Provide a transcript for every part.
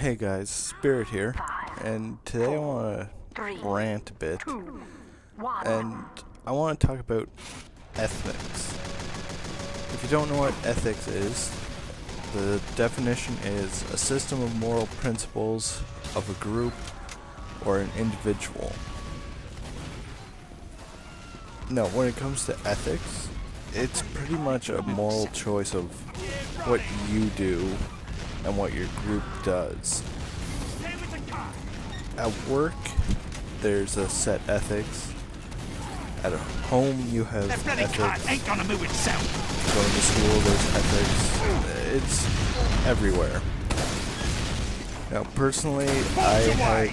Hey guys, Spirit here, and today I want to rant a bit, and I want to talk about ethics. If you don't know what ethics is, the definition is a system of moral principles of a group or an individual. Now, when it comes to ethics, it's pretty much a moral choice of what you do and what your group does. At work, there's a set ethics. At home, you have ethics. Ain't gonna move itself. Going to school, there's ethics. It's everywhere. Now, personally, I had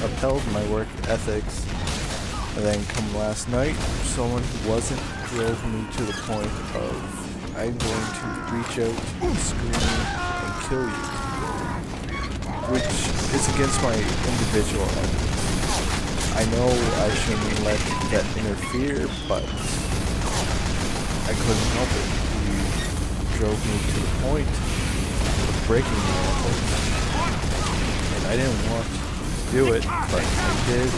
upheld my work ethics, and then come last night, someone who wasn't drove me to the point of I'm going to reach out, scream, and kill you, which is against my individual ethics. I know I shouldn't let that interfere, but I couldn't help it. He drove me to the point of breaking my ethics, and I didn't want to do it, but I did.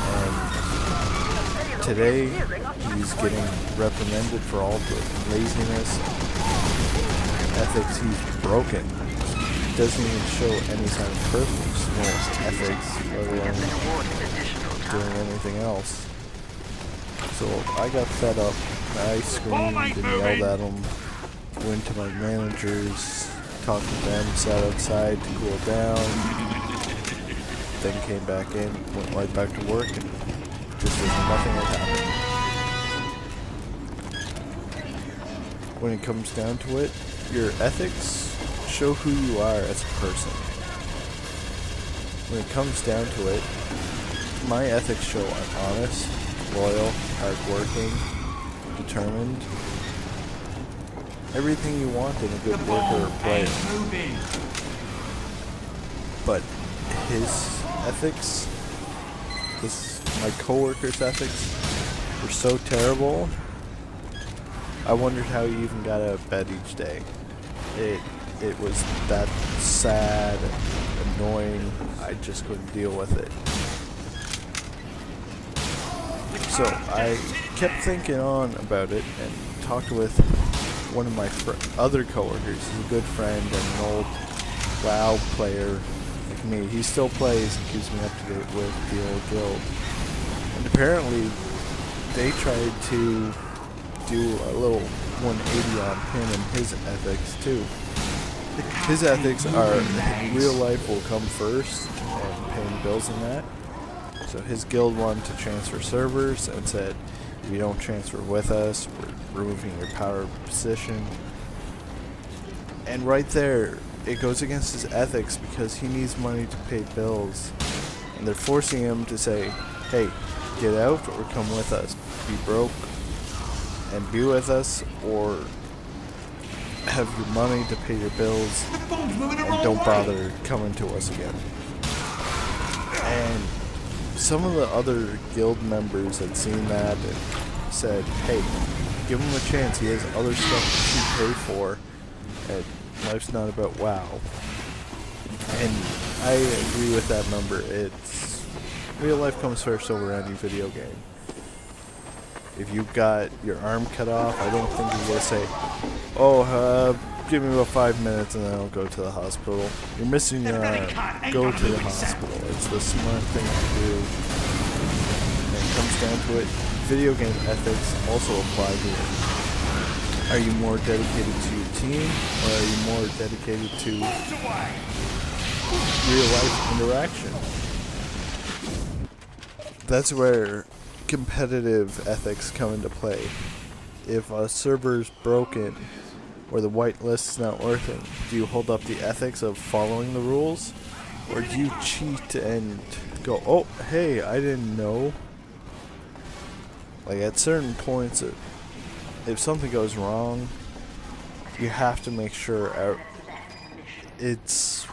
And today, he's getting reprimanded for all the laziness and ethics he's broken. He doesn't even show any sign of purpose when it's ethics, let alone doing anything else. So I got fed up. I screamed and yelled at him, went to my managers, talked to them, sat outside to cool down, then came back in, went right back to work, and just as nothing had happened. When it comes down to it, your ethics show who you are as a person. When it comes down to it, my ethics show I'm honest, loyal, hardworking, determined. Everything you want in a good worker or player. But his ethics, my coworker's ethics, were so terrible. I wondered how he even got out of bed each day. It was that sad, annoying, I just couldn't deal with it. So I kept thinking on about it and talked with one of my other coworkers. He's a good friend and an old WoW player like me. He still plays and keeps me up to date with the old guild. And apparently they tried to do a little 180 on him and his ethics too. His ethics are real life will come first and paying bills and that. So his guild wanted to transfer servers and said, if you don't transfer with us, we're removing your power position. And right there, it goes against his ethics because he needs money to pay bills. And they're forcing him to say, hey, get out or come with us. Be broke and be with us, or have your money to pay your bills and don't bother coming to us again. And some of the other guild members had seen that and said, hey, give him a chance, he has other stuff to pay for, and life's not about WoW. And I agree with that number. It's real life comes first over any video game. If you got your arm cut off, I don't think you're going to say, oh, give me about 5 minutes and then I'll go to the hospital. You're missing your arm. Go to the hospital. It's the smart thing to do. And it comes down to it, video game ethics also apply here. Are you more dedicated to your team, or are you more dedicated to real life interaction? That's where competitive ethics come into play. If a server's broken or the whitelist is not working, do you hold up the ethics of following the rules, or do you cheat and go, oh hey, I didn't know? Like at certain points, if something goes wrong, you have to make sure it's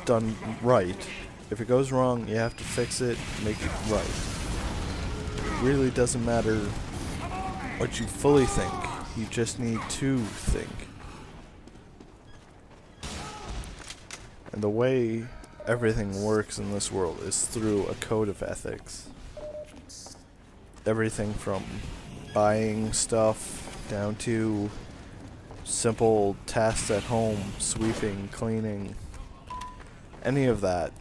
done right. If it goes wrong, you have to fix it, make it right. It really doesn't matter what you fully think, you just need to think. And the way everything works in this world is through a code of ethics. Everything from buying stuff down to simple tasks at home, sweeping, cleaning, any of that.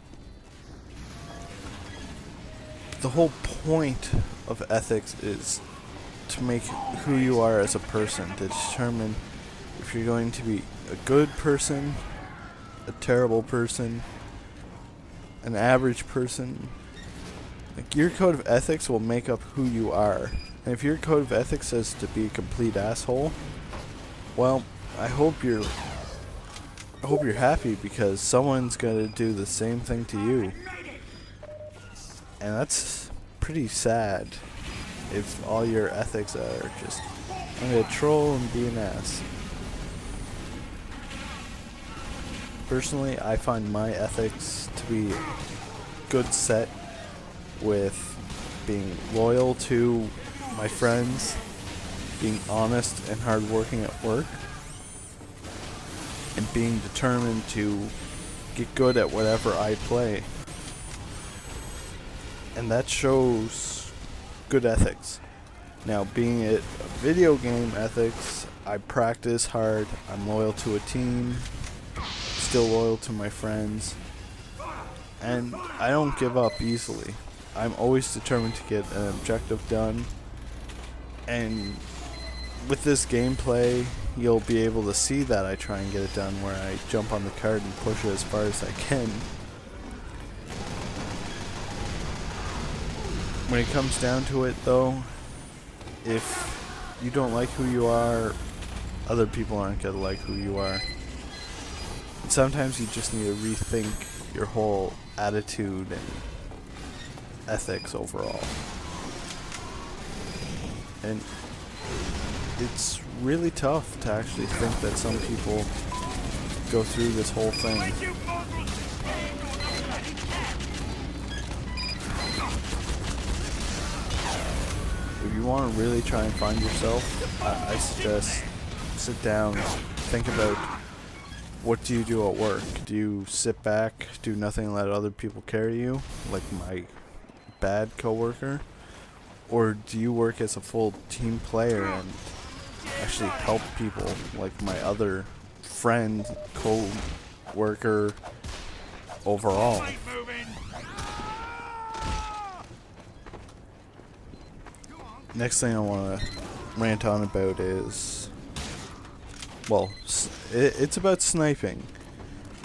The whole point of ethics is to make who you are as a person, to determine if you're going to be a good person, a terrible person, an average person. Like, your code of ethics will make up who you are. And if your code of ethics says to be a complete asshole, well, I hope you're happy, because someone's gonna do the same thing to you. And that's pretty sad if all your ethics are just, I'm gonna troll and be an ass. Personally, I find my ethics to be a good set with being loyal to my friends, being honest and hardworking at work, and being determined to get good at whatever I play. And that shows good ethics. Now, being it a video game ethics, I practice hard, I'm loyal to a team, still loyal to my friends, and I don't give up easily. I'm always determined to get an objective done, and with this gameplay, you'll be able to see that I try and get it done, where I jump on the cart and push it as far as I can. When it comes down to it, though, if you don't like who you are, other people aren't going to like who you are. And sometimes you just need to rethink your whole attitude and ethics overall. And it's really tough to actually think that some people go through this whole thing. If you want to really try and find yourself, I suggest sit down, think about, what do you do at work? Do you sit back, do nothing, and let other people carry you, like my bad coworker? Or do you work as a full team player and actually help people, like my other friend, co-worker, overall? Next thing I want to rant on about is, well, it's about sniping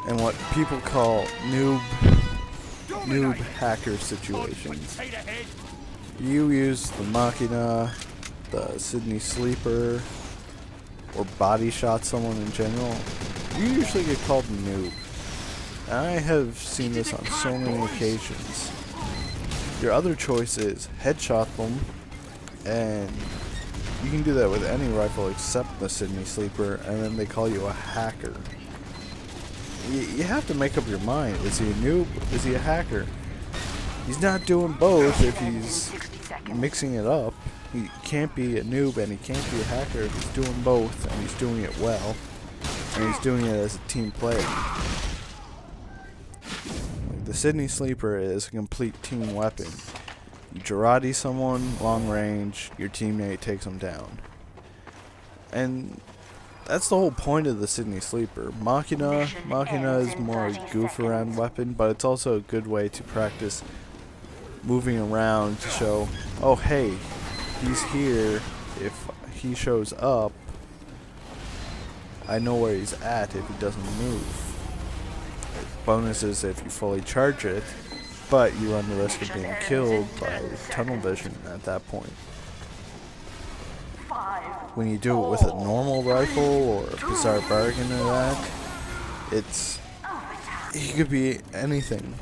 and what people call noob hacker situations. You use the Machina, the Sydney Sleeper, or body shot someone in general, you usually get called a noob. And I have seen this on so many occasions. Your other choice is headshot them, and you can do that with any rifle except the Sydney Sleeper, and then they call you a hacker. You have to make up your mind. Is he a noob? Is he a hacker? He's not doing both if he's mixing it up. He can't be a noob and he can't be a hacker if he's doing both, and he's doing it well, and he's doing it as a team player. Like, the Sydney Sleeper is a complete team weapon. You Girardi someone long range, your teammate takes them down. And that's the whole point of the Sydney Sleeper. Machina is more a goof around weapon, but it's also a good way to practice moving around to show, oh hey, he's here. If he shows up, I know where he's at if he doesn't move. Bonus is if you fully charge it, but you run the risk of being killed by tunnel vision at that point. When you do it with a normal rifle or a bizarre bargain or that, he could be anything.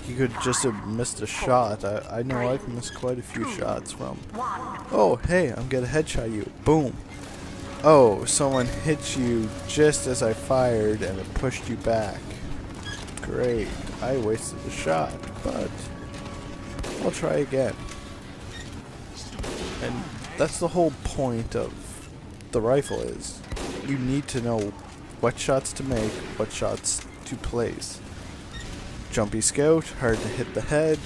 He could just have missed a shot. I know I've missed quite a few shots from, oh hey, I'm gonna headshot you, boom. Oh, someone hit you just as I fired and it pushed you back. Great, I wasted a shot, but I'll try again. And that's the whole point of the rifle, is you need to know what shots to make, what shots to place. Jumpy Scout, hard to hit the head.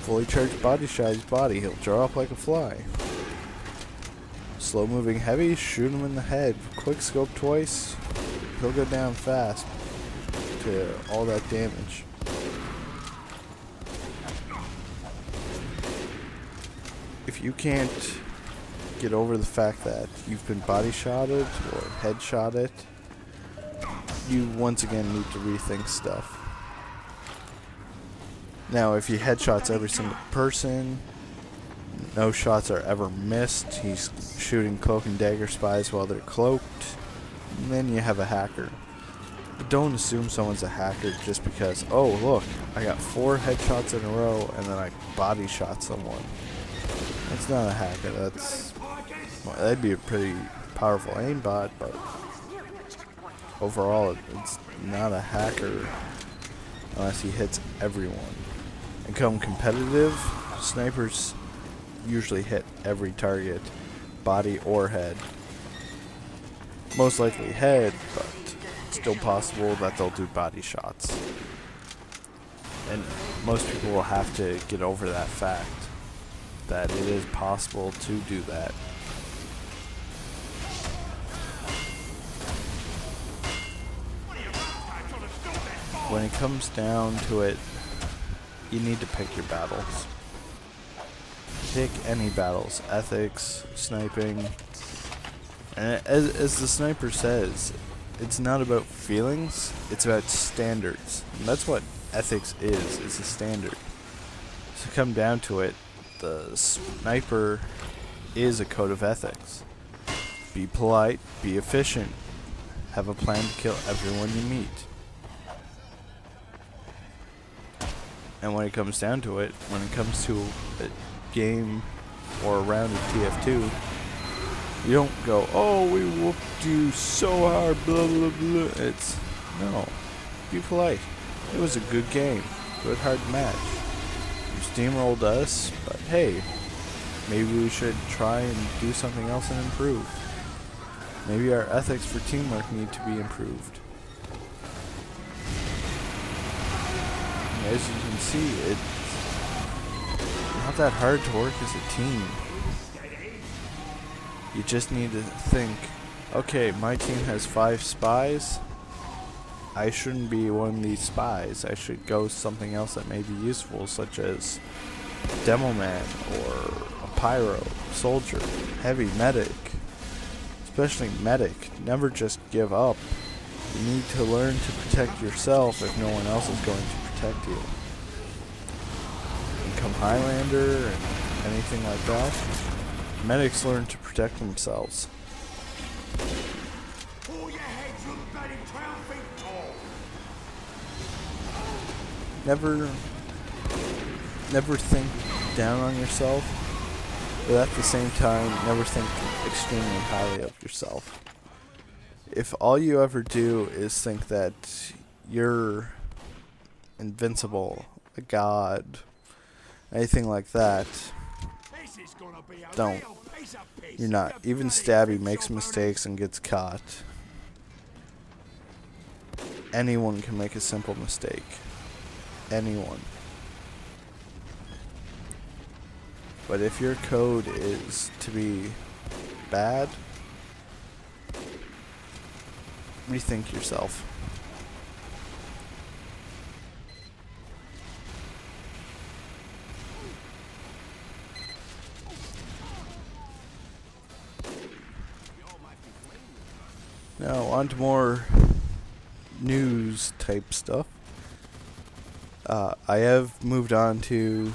Fully charged body shot his body, he'll draw up like a fly. Slow moving heavy, shoot him in the head. Quick scope twice, he'll go down fast to all that damage. If you can't get over the fact that you've been body shotted or headshotted, you once again need to rethink stuff. Now, if he headshots every single person, no shots are ever missed, he's shooting cloak and dagger spies while they're cloaked, and then you have a hacker. But don't assume someone's a hacker just because, oh look, I got 4 headshots in a row and then I body shot someone. That's not a hacker, well, that'd be a pretty powerful aimbot, but overall it's not a hacker unless he hits everyone. And come competitive, snipers usually hit every target, body or head. Most likely head, but it's still possible that they'll do body shots. And most people will have to get over that fact that it is possible to do that. When it comes down to it, you need to pick your battles. Pick any battles. Ethics, sniping. And as the sniper says, it's not about feelings, it's about standards. And that's what ethics is, it's a standard. So come down to it, the sniper is a code of ethics. Be polite, be efficient, have a plan to kill everyone you meet. And when it comes down to it, when it comes to a game or a round of TF2, you don't go, oh, we whooped you so hard, blah, blah, blah. It's, no, be polite. It was a good game, good hard match. You steamrolled us, but hey, maybe we should try and do something else and improve. Maybe our ethics for teamwork need to be improved. As you can see, it's not that hard to work as a team. You just need to think, okay, my team has 5 spies. I shouldn't be one of these spies. I should go something else that may be useful, such as Demo Man or a Pyro, Soldier, Heavy, Medic. Especially Medic. Never just give up. You need to learn to protect yourself if no one else is going to protect you. And come Highlander and anything like that, medics learn to protect themselves. Never think down on yourself, but at the same time, never think extremely highly of yourself. If all you ever do is think that you're invincible, a god, anything like that, don't. You're not. Even Stabby makes mistakes and gets caught. Anyone can make a simple mistake. Anyone. But if your code is to be bad, rethink yourself. Now on to more news type stuff. I have moved on to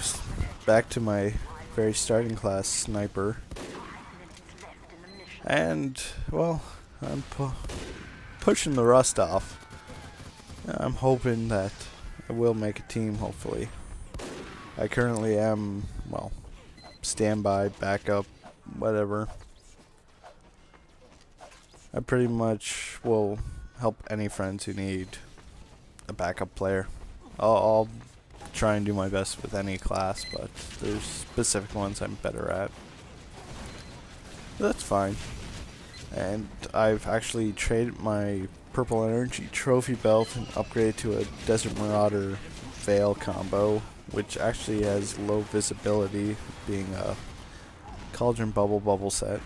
back to my very starting class sniper, and well, I'm pushing the rust off. I'm hoping that I will make a team, hopefully. I currently am, well, standby, backup, whatever. I pretty much will help any friends who need a backup player. I'll try and do my best with any class, but there's specific ones I'm better at. That's fine. And I've actually traded my Purple Energy Trophy Belt and upgraded to a Desert Marauder Veil combo, which actually has low visibility, being a Cauldron Bubble set.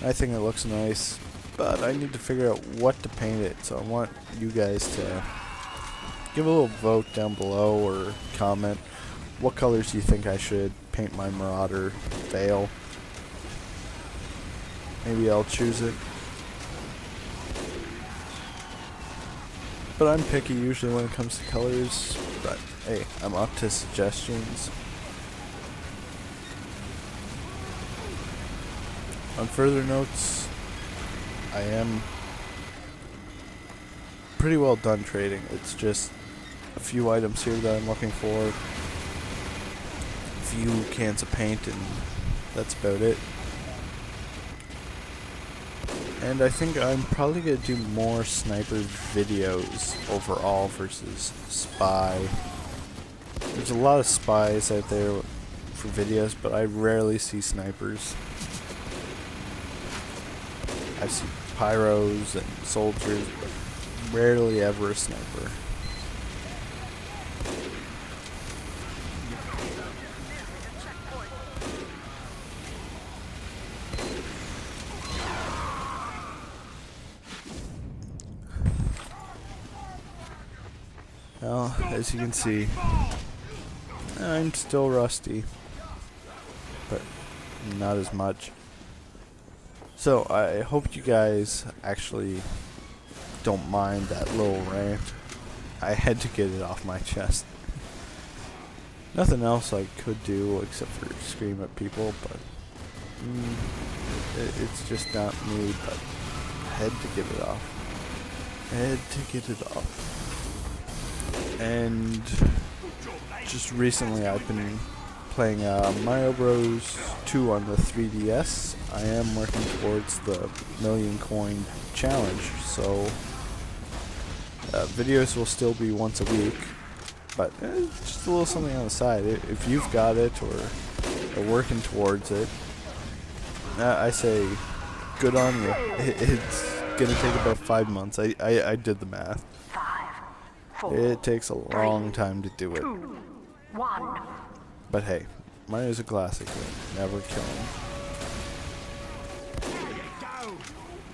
I think it looks nice, but I need to figure out what to paint it, so I want you guys to give a little vote down below or comment what colors you think I should paint my Marauder Veil. Maybe I'll choose it. But I'm picky usually when it comes to colors, but hey, I'm up to suggestions. On further notes, I am pretty well done trading. It's just a few items here that I'm looking for, a few cans of paint, and that's about it. And I think I'm probably going to do more sniper videos overall versus spy. There's a lot of spies out there for videos, but I rarely see snipers. I see pyros and soldiers, but rarely ever a sniper. Well, as you can see, I'm still rusty, but not as much. So I hope you guys actually don't mind that little rant. I had to get it off my chest. Nothing else I could do except for scream at people, but it's just not me, but I had to get it off. And just recently I've been playing Mario Bros. 2 on the 3DS. I am working towards the million coin challenge, so videos will still be once a week, but just a little something on the side. If you've got it or are working towards it, I say good on you. It's gonna take about 5 months. I did the math. 5, 4, It takes a long time to do it. 2, 1. But hey, Mario's a classic, never kill him.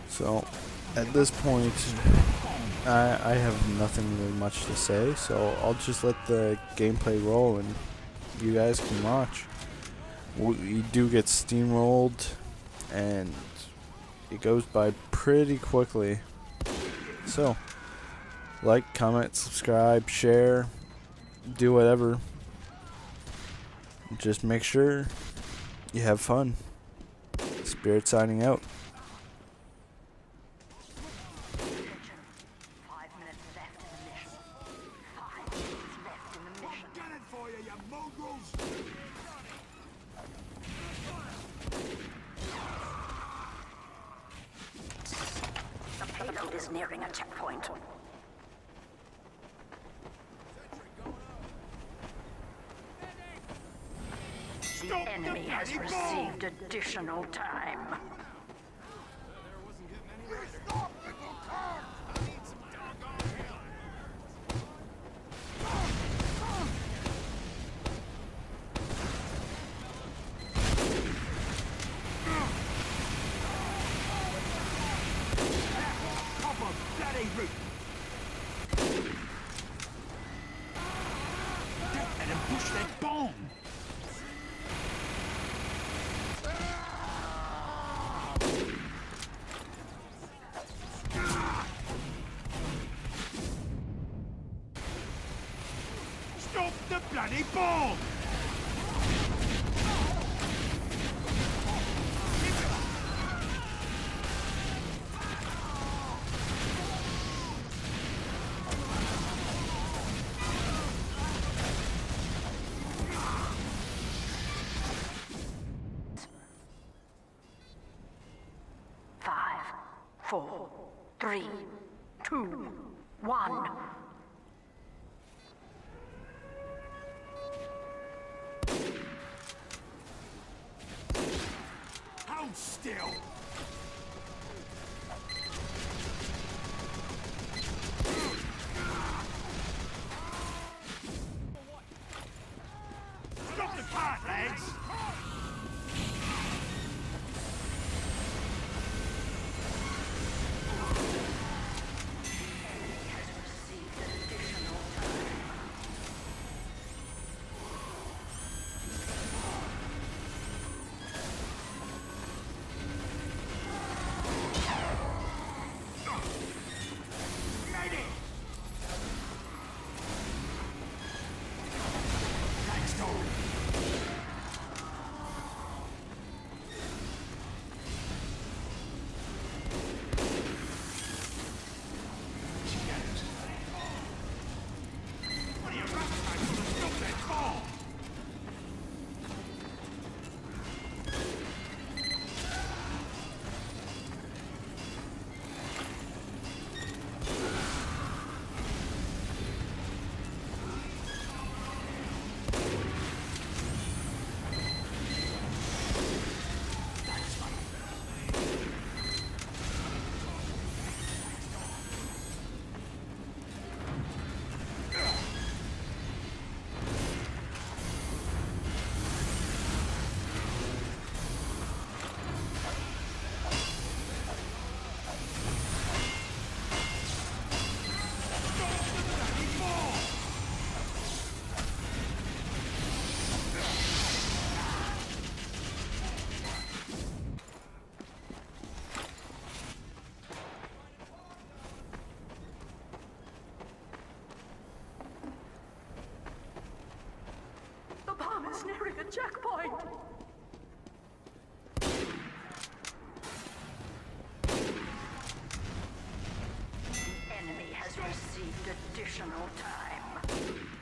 So, at this point, I have nothing really much to say, so I'll just let the gameplay roll and you guys can watch. We do get steamrolled, and it goes by pretty quickly. So, like, comment, subscribe, share, do whatever. Just make sure you have fun. Spirit signing out. 5 minutes left in the mission. 5 minutes left in the mission. Get it for you, you mongrels! The payload is nearing a checkpoint. The enemy has received additional time. Stop, little cock! Pop a bloody root! Let him push that bomb! Stop the bloody bomb! Five, 4, 3, 2, 1. How Hold still! Stop the cart, lads! Has received additional time. Made it! Thanks, Tom. What are you rapping about? Stop that ball! The bomb is nearing a checkpoint. The enemy has received additional time.